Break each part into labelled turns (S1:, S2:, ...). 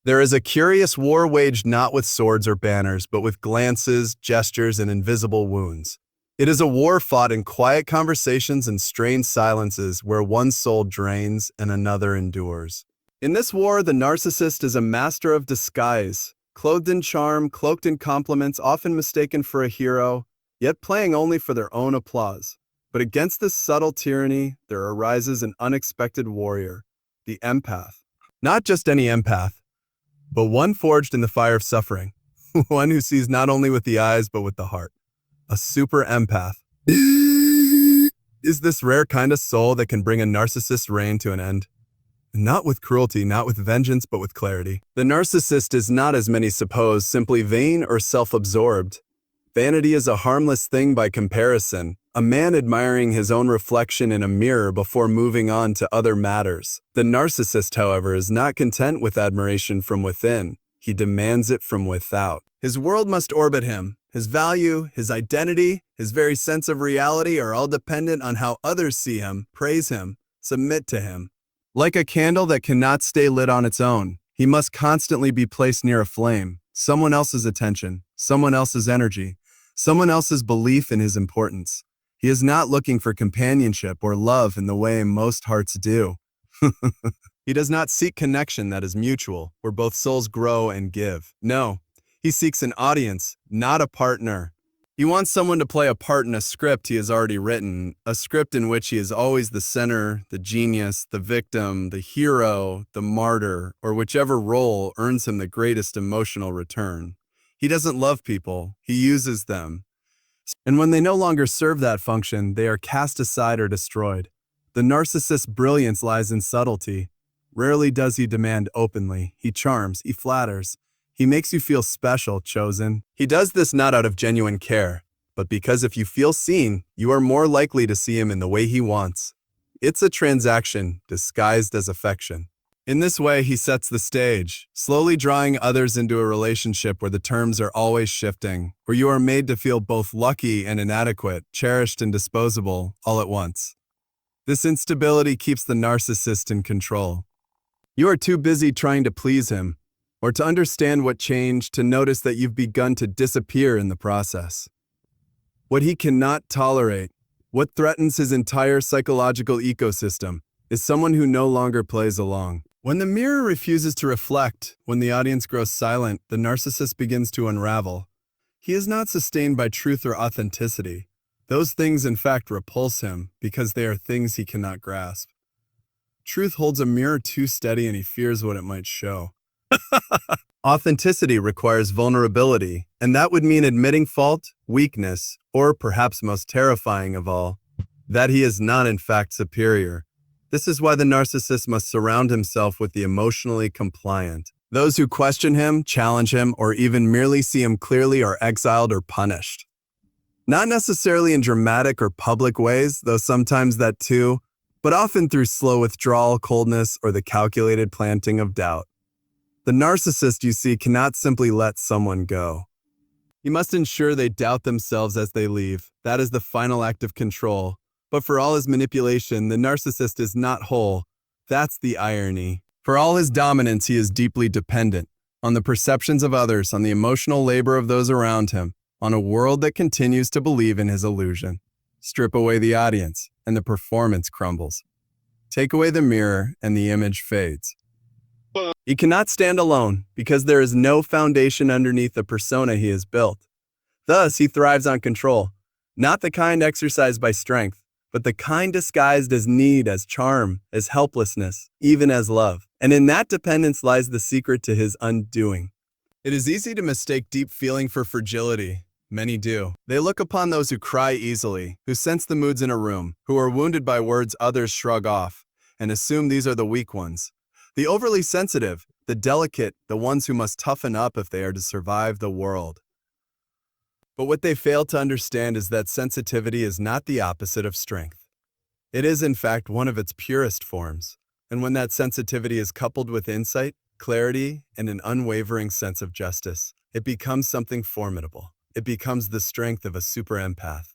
S1: There is a curious war waged not with swords or banners, but with glances, gestures, and invisible wounds. It is a war fought in quiet conversations and strained silences where one soul drains and another endures. In this war, the narcissist is a master of disguise, clothed in charm, cloaked in compliments, often mistaken for a hero, yet playing only for their own applause. But against this subtle tyranny, there arises an unexpected warrior, the empath. Not just any empath, but one forged in the fire of suffering, one who sees not only with the eyes but with the heart. A super empath is this rare kind of soul that can bring a narcissist's reign to an end. Not with cruelty, not with vengeance, but with clarity. The narcissist is not, as many suppose, simply vain or self-absorbed. Vanity is a harmless thing by comparison, a man admiring his own reflection in a mirror before moving on to other matters. The narcissist, however, is not content with admiration from within. He demands it from without. His world must orbit him. His value, his identity, his very sense of reality are all dependent on how others see him, praise him, submit to him. Like a candle that cannot stay lit on its own, he must constantly be placed near a flame, someone else's attention, someone else's energy, someone else's belief in his importance. He is not looking for companionship or love in the way most hearts do. He does not seek connection that is mutual, where both souls grow and give. No, he seeks an audience, not a partner. He wants someone to play a part in a script he has already written, a script in which he is always the center, the genius, the victim, the hero, the martyr, or whichever role earns him the greatest emotional return. He doesn't love people, he uses them. And when they no longer serve that function, they are cast aside or destroyed. The narcissist's brilliance lies in subtlety. Rarely does he demand openly. He charms, he flatters. He makes you feel special, chosen. He does this not out of genuine care, but because if you feel seen, you are more likely to see him in the way he wants. It's a transaction disguised as affection. In this way, he sets the stage, slowly drawing others into a relationship where the terms are always shifting, where you are made to feel both lucky and inadequate, cherished and disposable, all at once. This instability keeps the narcissist in control. You are too busy trying to please him, or to understand what changed, to notice that you've begun to disappear in the process. What he cannot tolerate, what threatens his entire psychological ecosystem, is someone who no longer plays along. When the mirror refuses to reflect, when the audience grows silent, the narcissist begins to unravel. He is not sustained by truth or authenticity. Those things, in fact, repulse him because they are things he cannot grasp. Truth holds a mirror too steady and he fears what it might show. Authenticity requires vulnerability, and that would mean admitting fault, weakness, or perhaps most terrifying of all, that he is not in fact superior. This is why the narcissist must surround himself with the emotionally compliant. Those who question him, challenge him, or even merely see him clearly are exiled or punished. Not necessarily in dramatic or public ways, though sometimes that too, but often through slow withdrawal, coldness, or the calculated planting of doubt. The narcissist, you see, cannot simply let someone go. He must ensure they doubt themselves as they leave. That is the final act of control. But for all his manipulation, the narcissist is not whole. That's the irony. For all his dominance, he is deeply dependent on the perceptions of others, on the emotional labor of those around him, on a world that continues to believe in his illusion. Strip away the audience, and the performance crumbles. Take away the mirror, and the image fades. He cannot stand alone because there is no foundation underneath the persona he has built. Thus, he thrives on control, not the kind exercised by strength, but the kind disguised as need, as charm, as helplessness, even as love. And in that dependence lies the secret to his undoing. It is easy to mistake deep feeling for fragility. Many do. They look upon those who cry easily, who sense the moods in a room, who are wounded by words others shrug off, and assume these are the weak ones. The overly sensitive, the delicate, the ones who must toughen up if they are to survive the world. But what they fail to understand is that sensitivity is not the opposite of strength. It is, in fact, one of its purest forms. And when that sensitivity is coupled with insight, clarity, and an unwavering sense of justice, it becomes something formidable. It becomes the strength of a super empath.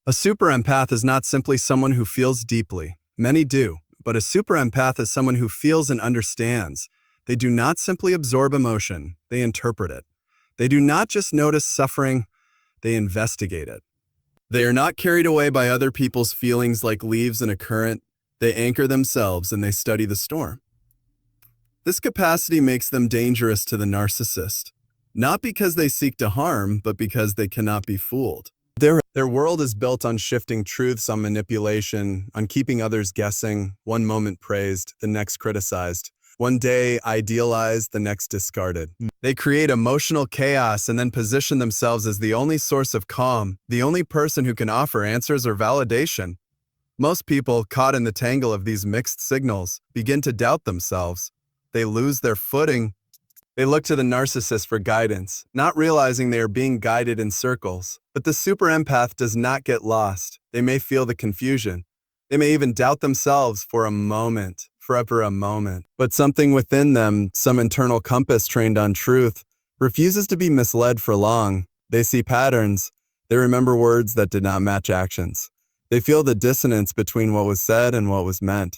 S1: A super empath is not simply someone who feels deeply. Many do. But a super empath is someone who feels and understands, They do not simply absorb emotion, they interpret it. They do not just notice suffering, they investigate it. They are not carried away by other people's feelings like leaves in a current. They anchor themselves and they study the storm. This capacity makes them dangerous to the narcissist, not because they seek to harm, but because they cannot be fooled. Their world is built on shifting truths, on manipulation, on keeping others guessing, one moment praised, the next criticized, one day idealized, the next discarded. They create emotional chaos and then position themselves as the only source of calm, the only person who can offer answers or validation. Most people, caught in the tangle of these mixed signals, begin to doubt themselves. They lose their footing. They look to the narcissist for guidance, not realizing they are being guided in circles. But the super empath does not get lost. They may feel the confusion. They may even doubt themselves for a moment, forever a moment. But something within them, some internal compass trained on truth, refuses to be misled for long. They see patterns. They remember words that did not match actions. They feel the dissonance between what was said and what was meant.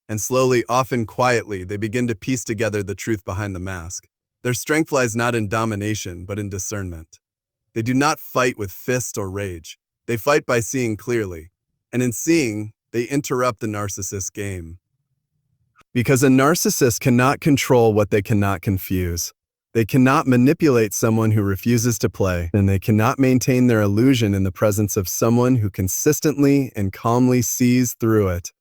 S1: And slowly, often quietly, they begin to piece together the truth behind the mask. Their strength lies not in domination, but in discernment. They do not fight with fist or rage. They fight by seeing clearly. And in seeing, they interrupt the narcissist's game. Because a narcissist cannot control what they cannot confuse. They cannot manipulate someone who refuses to play, and they cannot maintain their illusion in the presence of someone who consistently and calmly sees through it.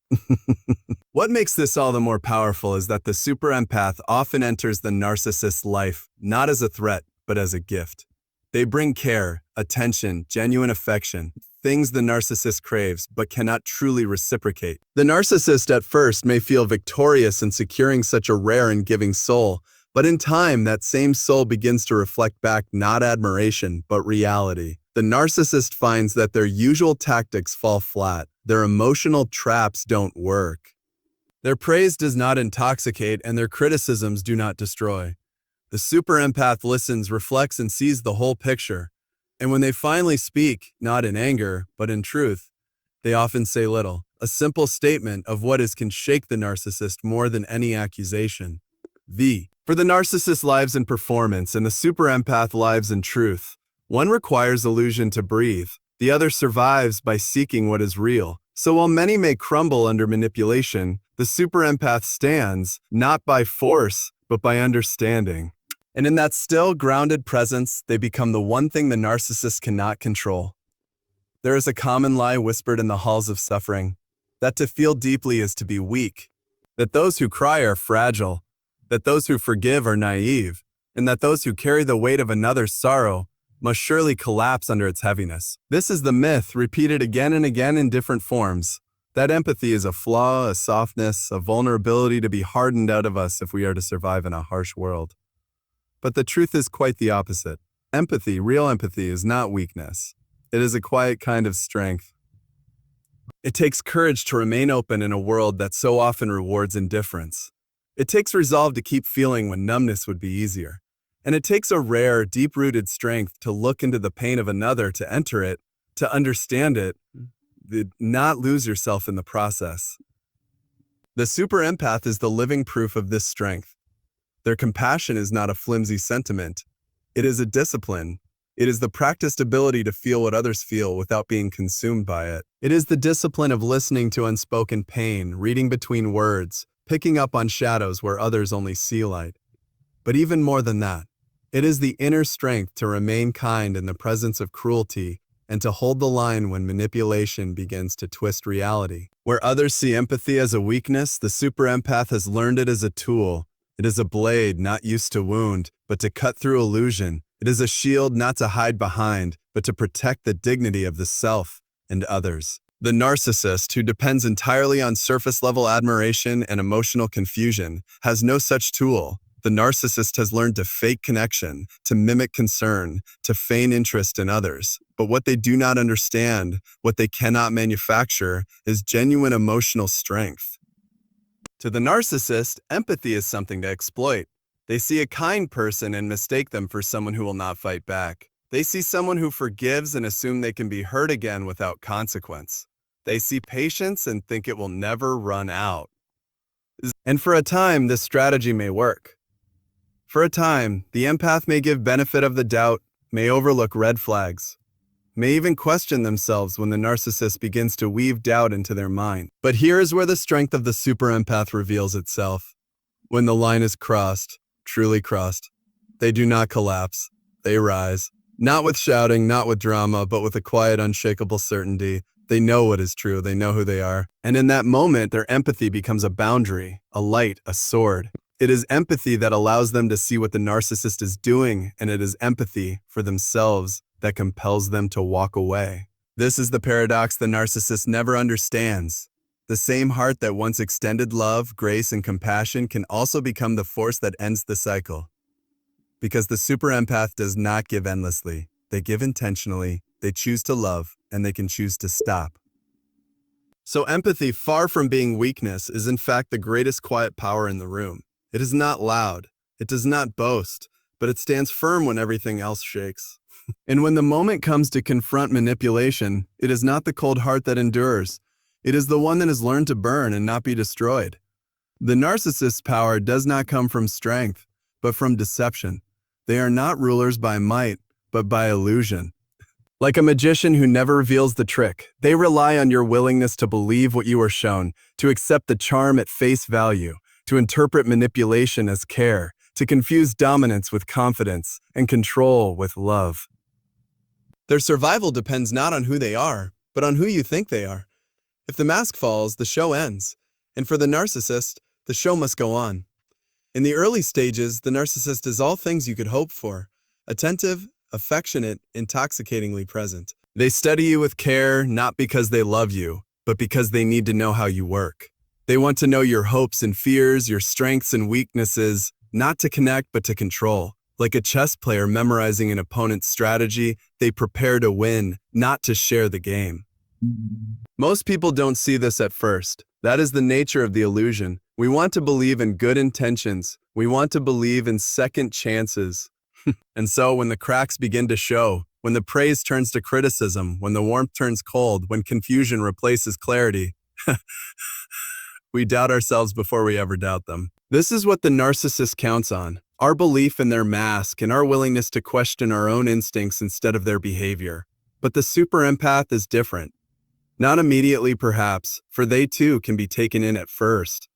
S1: What makes this all the more powerful is that the super empath often enters the narcissist's life not as a threat, but as a gift. They bring care, attention, genuine affection, things the narcissist craves but cannot truly reciprocate. The narcissist at first may feel victorious in securing such a rare and giving soul, but in time that same soul begins to reflect back not admiration, but reality. The narcissist finds that their usual tactics fall flat. Their emotional traps don't work. Their praise does not intoxicate, and their criticisms do not destroy. The super empath listens, reflects, and sees the whole picture. And when they finally speak, not in anger, but in truth, they often say little. A simple statement of what is can shake the narcissist more than any accusation. For the narcissist lives in performance and the super empath lives in truth. One requires illusion to breathe. The other survives by seeking what is real. So while many may crumble under manipulation, the super empath stands, not by force, but by understanding. And in that still, grounded presence, they become the one thing the narcissist cannot control. There is a common lie whispered in the halls of suffering, that to feel deeply is to be weak, that those who cry are fragile, that those who forgive are naive, and that those who carry the weight of another's sorrow must surely collapse under its heaviness. This is the myth, repeated again and again in different forms. That empathy is a flaw, a softness, a vulnerability to be hardened out of us if we are to survive in a harsh world. But the truth is quite the opposite. Empathy, real empathy, is not weakness. It is a quiet kind of strength. It takes courage to remain open in a world that so often rewards indifference. It takes resolve to keep feeling when numbness would be easier. And it takes a rare, deep-rooted strength to look into the pain of another, to enter it, to understand it, not lose yourself in the process. The super empath is the living proof of this strength. Their compassion is not a flimsy sentiment. It is a discipline. It is the practiced ability to feel what others feel without being consumed by it. It is the discipline of listening to unspoken pain, reading between words, picking up on shadows where others only see light. But even more than that, it is the inner strength to remain kind in the presence of cruelty and to hold the line when manipulation begins to twist reality. Where others see empathy as a weakness, the super empath has learned it as a tool. It is a blade not used to wound, but to cut through illusion. It is a shield not to hide behind, but to protect the dignity of the self and others. The narcissist, who depends entirely on surface-level admiration and emotional confusion, has no such tool. The narcissist has learned to fake connection, to mimic concern, to feign interest in others. But what they do not understand, what they cannot manufacture, is genuine emotional strength. To the narcissist, empathy is something to exploit. They see a kind person and mistake them for someone who will not fight back. They see someone who forgives and assume they can be hurt again without consequence. They see patience and think it will never run out. And for a time, this strategy may work. For a time, the empath may give benefit of the doubt, may overlook red flags, may even question themselves when the narcissist begins to weave doubt into their mind. But here is where the strength of the super empath reveals itself. When the line is crossed, truly crossed, they do not collapse, they rise. Not with shouting, not with drama, but with a quiet, unshakable certainty. They know what is true, they know who they are. And in that moment, their empathy becomes a boundary, a light, a sword. It is empathy that allows them to see what the narcissist is doing, and it is empathy for themselves that compels them to walk away. This is the paradox the narcissist never understands. The same heart that once extended love, grace, and compassion can also become the force that ends the cycle. Because the super empath does not give endlessly. They give intentionally, they choose to love, and they can choose to stop. So empathy, far from being weakness, is in fact the greatest quiet power in the room. It is not loud, it does not boast, but it stands firm when everything else shakes. And when the moment comes to confront manipulation, it is not the cold heart that endures. It is the one that has learned to burn and not be destroyed. The narcissist's power does not come from strength, but from deception. They are not rulers by might, but by illusion. Like a magician who never reveals the trick, they rely on your willingness to believe what you are shown, to accept the charm at face value, to interpret manipulation as care, to confuse dominance with confidence, and control with love. Their survival depends not on who they are, but on who you think they are. If the mask falls, the show ends. And for the narcissist, the show must go on. In the early stages, the narcissist is all things you could hope for. Attentive, affectionate, intoxicatingly present. They study you with care, not because they love you, but because they need to know how you work. They want to know your hopes and fears, your strengths and weaknesses, not to connect, but to control. Like a chess player memorizing an opponent's strategy, they prepare to win, not to share the game. Most people don't see this at first. That is the nature of the illusion. We want to believe in good intentions. We want to believe in second chances. And so when the cracks begin to show, when the praise turns to criticism, when the warmth turns cold, when confusion replaces clarity, we doubt ourselves before we ever doubt them. This is what the narcissist counts on. Our belief in their mask and our willingness to question our own instincts instead of their behavior. But the super empath is different. Not immediately, perhaps, for they too can be taken in at first.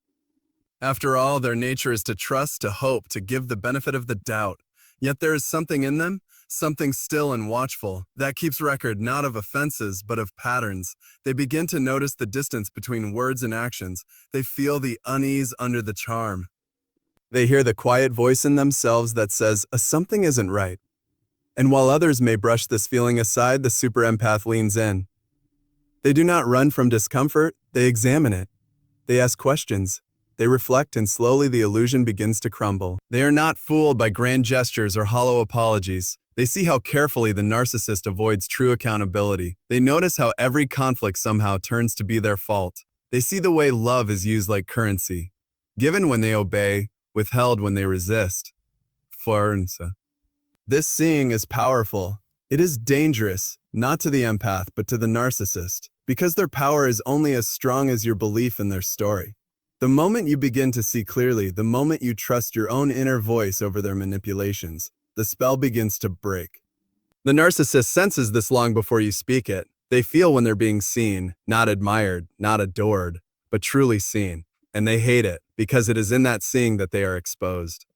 S1: After all, their nature is to trust, to hope, to give the benefit of the doubt. Yet there is something in them, something still and watchful, that keeps record not of offenses, but of patterns. They begin to notice the distance between words and actions. They feel the unease under the charm. They hear the quiet voice in themselves that says, something isn't right. And while others may brush this feeling aside, the super empath leans in. They do not run from discomfort, they examine it. They ask questions. They reflect, and slowly the illusion begins to crumble. They are not fooled by grand gestures or hollow apologies. They see how carefully the narcissist avoids true accountability. They notice how every conflict somehow turns to be their fault. They see the way love is used like currency, given when they obey, withheld when they resist. Forza. This seeing is powerful. It is dangerous, not to the empath, but to the narcissist, because their power is only as strong as your belief in their story. The moment you begin to see clearly, the moment you trust your own inner voice over their manipulations, the spell begins to break. The narcissist senses this long before you speak it. They feel when they're being seen, not admired, not adored, but truly seen. And they hate it, because it is in that seeing that they are exposed.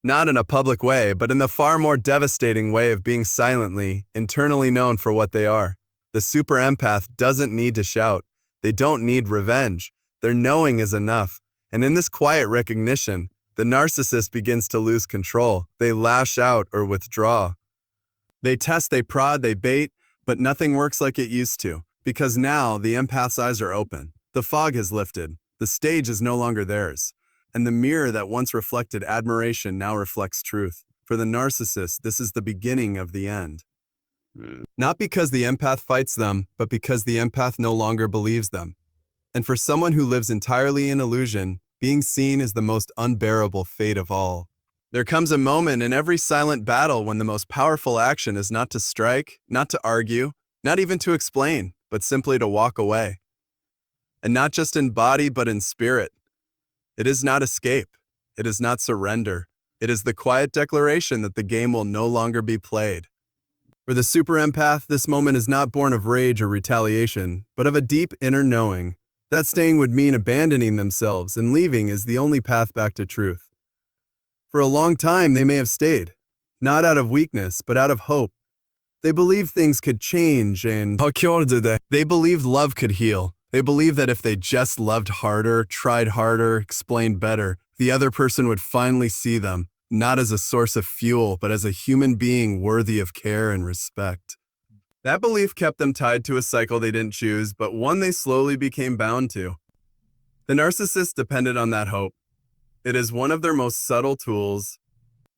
S1: Not in a public way, but in the far more devastating way of being silently, internally known for what they are. The super empath doesn't need to shout. They don't need revenge. Their knowing is enough. And in this quiet recognition, the narcissist begins to lose control. They lash out or withdraw. They test, they prod, they bait, but nothing works like it used to, because now the empath's eyes are open. The fog has lifted. The stage is no longer theirs. And the mirror that once reflected admiration now reflects truth. For the narcissist, this is the beginning of the end. Not because the empath fights them, but because the empath no longer believes them. And for someone who lives entirely in illusion, being seen is the most unbearable fate of all. There comes a moment in every silent battle when the most powerful action is not to strike, not to argue, not even to explain, but simply to walk away. And not just in body, but in spirit. It is not escape. It is not surrender. It is the quiet declaration that the game will no longer be played. For the super empath, this moment is not born of rage or retaliation, but of a deep inner knowing that staying would mean abandoning themselves, and leaving is the only path back to truth. For a long time, they may have stayed, not out of weakness, but out of hope. They believed things could change, and they believed love could heal. They believed that if they just loved harder, tried harder, explained better, the other person would finally see them, not as a source of fuel, but as a human being worthy of care and respect. That belief kept them tied to a cycle they didn't choose, but one they slowly became bound to. The narcissist depended on that hope. It is one of their most subtle tools,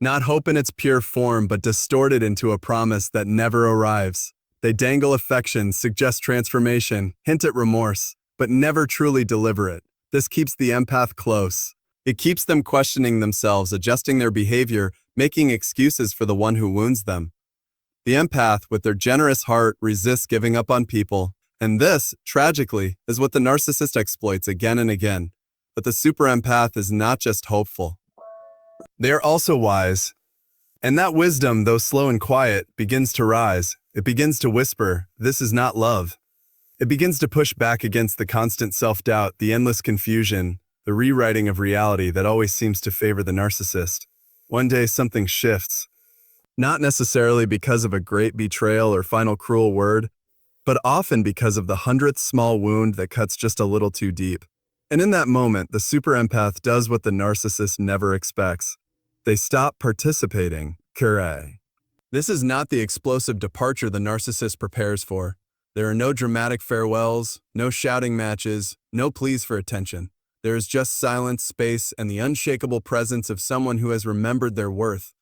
S1: not hope in its pure form, but distorted into a promise that never arrives. They dangle affection, suggest transformation, hint at remorse, but never truly deliver it. This keeps the empath close. It keeps them questioning themselves, adjusting their behavior, making excuses for the one who wounds them. The empath, with their generous heart, resists giving up on people. And this, tragically, is what the narcissist exploits again and again. But the super empath is not just hopeful. They are also wise. And that wisdom, though slow and quiet, begins to rise. It begins to whisper, "This is not love." It begins to push back against the constant self-doubt, the endless confusion, the rewriting of reality that always seems to favor the narcissist. One day something shifts. Not necessarily because of a great betrayal or final cruel word, but often because of the 100th small wound that cuts just a little too deep. And in that moment, the super empath does what the narcissist never expects. They stop participating. Curé. This is not the explosive departure the narcissist prepares for. There are no dramatic farewells, no shouting matches, no pleas for attention. There is just silence, space, and the unshakable presence of someone who has remembered their worth.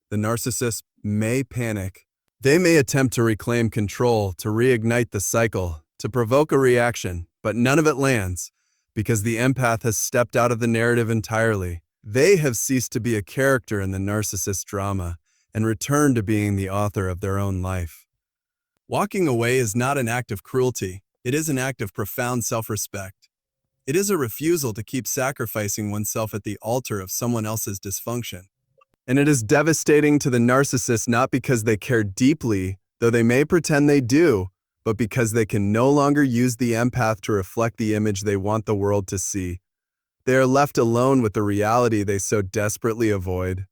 S1: The narcissist may panic. They may attempt to reclaim control, to reignite the cycle, to provoke a reaction, but none of it lands because the empath has stepped out of the narrative entirely. They have ceased to be a character in the narcissist drama and returned to being the author of their own life. Walking away is not an act of cruelty. It is an act of profound self-respect. It is a refusal to keep sacrificing oneself at the altar of someone else's dysfunction. And it is devastating to the narcissist not because they care deeply, though they may pretend they do, but because they can no longer use the empath to reflect the image they want the world to see. They are left alone with the reality they so desperately avoid.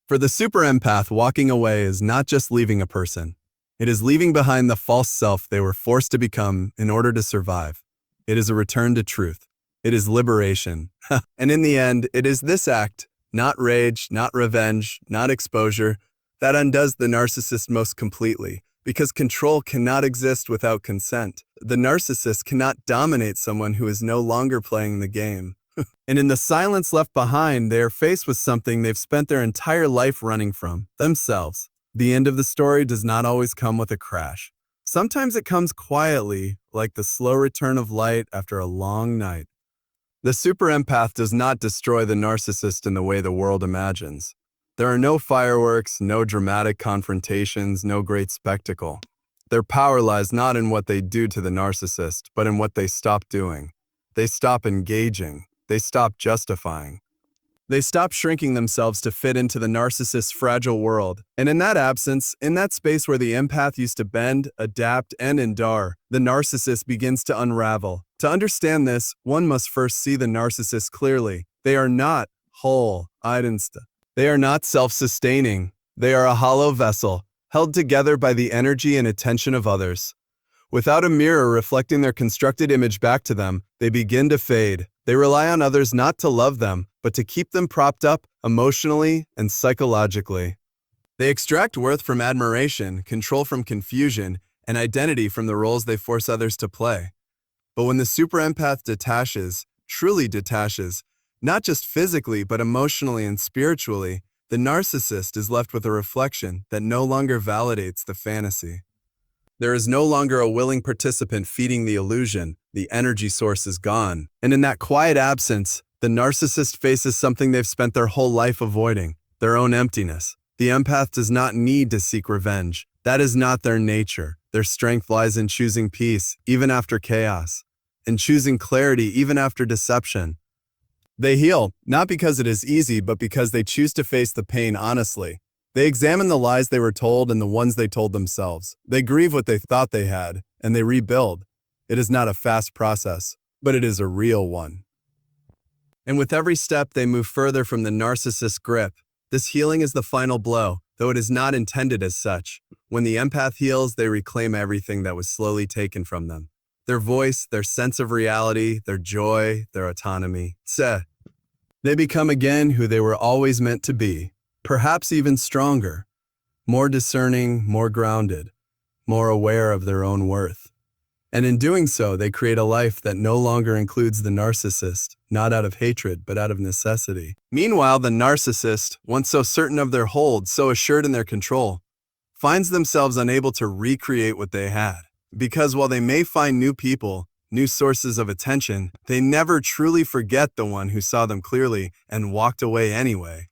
S1: For the super empath, walking away is not just leaving a person. It is leaving behind the false self they were forced to become in order to survive. It is a return to truth. It is liberation. And in the end, it is this act, not rage, not revenge, not exposure, that undoes the narcissist most completely, because control cannot exist without consent. The narcissist cannot dominate someone who is no longer playing the game. And in the silence left behind, they are faced with something they've spent their entire life running from, themselves. The end of the story does not always come with a crash. Sometimes it comes quietly, like the slow return of light after a long night. The super empath does not destroy the narcissist in the way the world imagines. There are no fireworks, no dramatic confrontations, no great spectacle. Their power lies not in what they do to the narcissist, but in what they stop doing. They stop engaging. They stop justifying. They stop shrinking themselves to fit into the narcissist's fragile world. And in that absence, in that space where the empath used to bend, adapt, and endure, the narcissist begins to unravel. To understand this, one must first see the narcissist clearly. They are not whole, They are not self-sustaining. They are a hollow vessel, held together by the energy and attention of others. Without a mirror reflecting their constructed image back to them, they begin to fade. They rely on others not to love them, but to keep them propped up emotionally and psychologically. They extract worth from admiration, control from confusion, and identity from the roles they force others to play. But when the super empath detaches, truly detaches, not just physically but emotionally and spiritually, the narcissist is left with a reflection that no longer validates the fantasy. There is no longer a willing participant feeding the illusion. The energy source is gone. And in that quiet absence, the narcissist faces something they've spent their whole life avoiding, their own emptiness. The empath does not need to seek revenge. That is not their nature. Their strength lies in choosing peace, even after chaos, in choosing clarity, even after deception. They heal, not because it is easy, but because they choose to face the pain honestly. They examine the lies they were told and the ones they told themselves. They grieve what they thought they had, and they rebuild. It is not a fast process, but it is a real one. And with every step, they move further from the narcissist's grip. This healing is the final blow, though it is not intended as such. When the empath heals, they reclaim everything that was slowly taken from them. Their voice, their sense of reality, their joy, their autonomy. They become again who they were always meant to be, perhaps even stronger, more discerning, more grounded, more aware of their own worth. And in doing so, they create a life that no longer includes the narcissist, not out of hatred, but out of necessity. Meanwhile, the narcissist, once so certain of their hold, so assured in their control, finds themselves unable to recreate what they had. Because while they may find new people, new sources of attention, they never truly forget the one who saw them clearly and walked away anyway.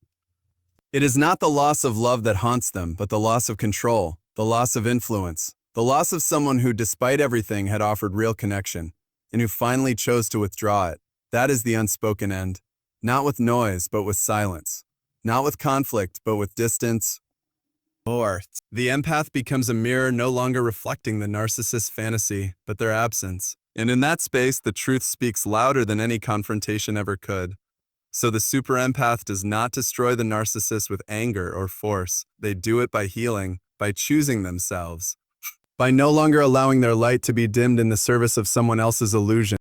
S1: It is not the loss of love that haunts them, but the loss of control, the loss of influence, the loss of someone who, despite everything, had offered real connection, and who finally chose to withdraw it. That is the unspoken end. Not with noise, but with silence. Not with conflict, but with distance. Or the empath becomes a mirror no longer reflecting the narcissist's fantasy, but their absence. And in that space, the truth speaks louder than any confrontation ever could. So the super empath does not destroy the narcissist with anger or force. They do it by healing, by choosing themselves, by no longer allowing their light to be dimmed in the service of someone else's illusion.